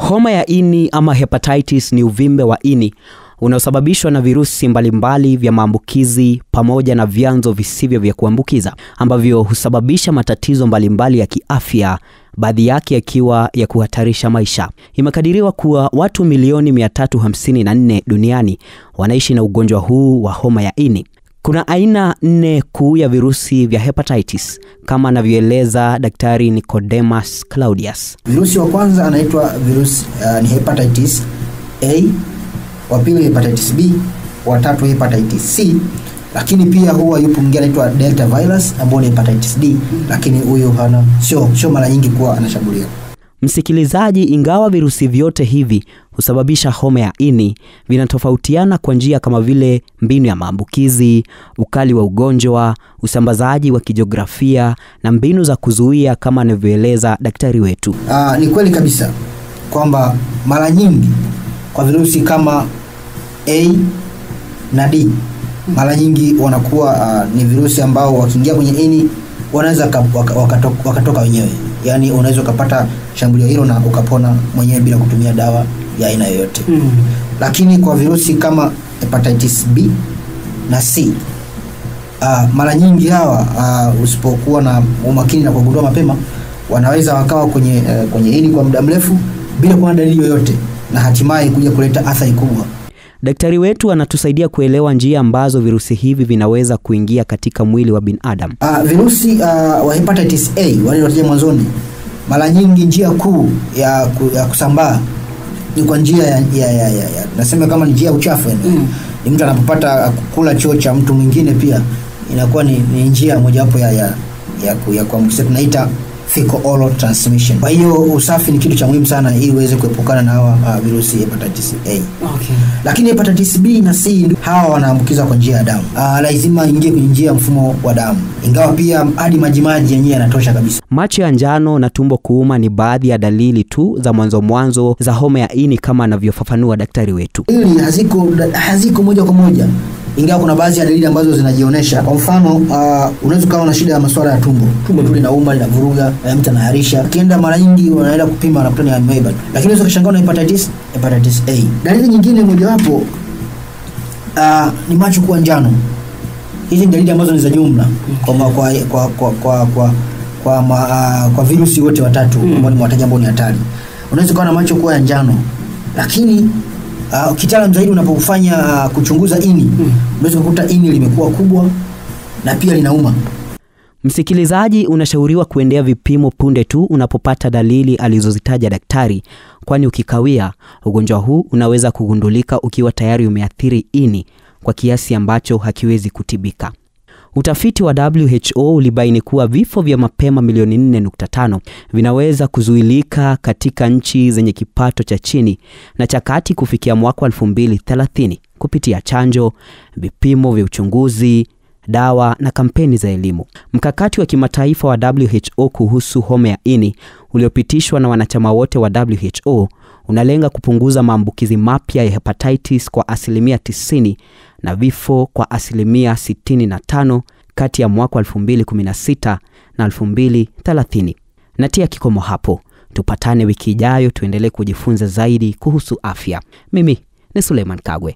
Homa ya ini ama hepatitis ni uvimbe wa ini unaosababishwa na virusi mbalimbali vya maambukizi pamoja na vyanzo visivyo vya kuambukiza ambavyo husababisha matatizo mbalimbali ya kiafya, baadhi yake yakiwa ya kuhatarisha maisha. Imekadiriwa kuwa watu milioni 354 duniani wanaishi na ugonjwa huu wa homa ya ini. Kuna aina 4 kuu ya virusi vya hepatitis kama anavyoeleza Daktari Nicodemus Claudius. Virusi wa kwanza anaitwa virusi ni hepatitis A, wa pili hepatitis B, wa tatu hepatitis C, lakini pia huwa yupo mwingine anaitwa delta virus ambao ni hepatitis D, lakini huyo hana sio mara nyingi kuwa anashambulia. Msikilizaji, ingawa virusi vyote hivi husababisha homa ya ini, vinatofautiana kwa njia kama vile mbinu ya maambukizi, ukali wa ugonjwa, usambazaji wa kijiografia na mbinu za kuzuia kama anavyoeleza daktari wetu. Ni kweli kabisa kwamba mara nyingi kwa virusi kama A na D mara nyingi wanakuwa ni virusi ambao wakiingia kwenye ini wanaweza wakatoka wenyewe. Yaani unaweza kupata shambulio hilo na ukapona mwenyewe bila kutumia dawa ya aina yoyote. Lakini kwa virusi kama hepatitis B na C mara nyingi hawa usipokuwa na umakini na kugundua mapema wanaweza wakawa kwenye ini kwa muda mrefu bila kuwa na dalili yoyote na hatimaye kuja kuleta athari kubwa. Daktari wetu anatusaidia kuelewa njia ambazo virusi hivi vinaweza kuingia katika mwili wa binadamu. Virusi wa hepatitis A wale waliotaja mwanzoni, mara nyingi njia kuu ya kusambaa ni kwa njia ya nasema kama njia ya uchafu. Ni mtu anapopata kula choo cha mtu mwingine, pia inakuwa ni njia mojawapo ya kuambukiza, tunaita fecal oral transmission. Kwa hiyo usafi ni kitu cha muhimu sana ili uweze kuepukana na hawa virusi hepatitis A. Okay. Lakini hepatitis B na C hawa wanaambukiza kwa njia ya damu. Lazima ingie kwenye njia ya mfumo wa damu. Ingawa pia hadi majimaji yenyewe yanatosha kabisa. Macho ya njano na tumbo kuuma ni baadhi ya dalili tu za mwanzo za homa ya ini kama anavyofafanua daktari wetu. Hili haziko moja kwa moja, ingawa kuna baadhi ya dalili ambazo zinajionyesha. Kwa mfano unaweza kuwa na shida ya masuala ya tumbo tu linauma, linavuruga, mtu anaharisha. Kienda mara nyingi wanaenda kupima na kutana amoeba. Lakini unaweza kushangaa na hepatitis A. Dalili nyingine mojawapo ni macho kuwa njano. Hizi dalili ambazo ni za jumla kwa virusi wote watatu ambao ni wataja ambao ni hatari. Unaweza kuwa na macho kuwa ya njano, lakini kitaalamu zaidi unapofanya kuchunguza ini unaweza kukuta ini limekuwa kubwa na pia linauma. Msikilizaji, unashauriwa kuendea vipimo punde tu unapopata dalili alizozitaja daktari, kwani ukikawia ugonjwa huu unaweza kugundulika ukiwa tayari umeathiri ini kwa kiasi ambacho hakiwezi kutibika. Utafiti wa WHO ulibaini kuwa vifo vya mapema milioni 4.5 vinaweza kuzuilika katika nchi zenye kipato cha chini na cha kati kufikia mwaka 2030 kupitia chanjo, vipimo vya uchunguzi, dawa na kampeni za elimu. Mkakati wa kimataifa wa WHO kuhusu homa ya ini uliopitishwa na wanachama wote wa WHO unalenga kupunguza maambukizi mapya ya hepatitis kwa 90% na vifo kwa 65% kati ya mwaka 2016 na 2030. Natia kikomo hapo. Tupatane wiki ijayo tuendelee kujifunza zaidi kuhusu afya. Mimi ni Suleiman Kagwe.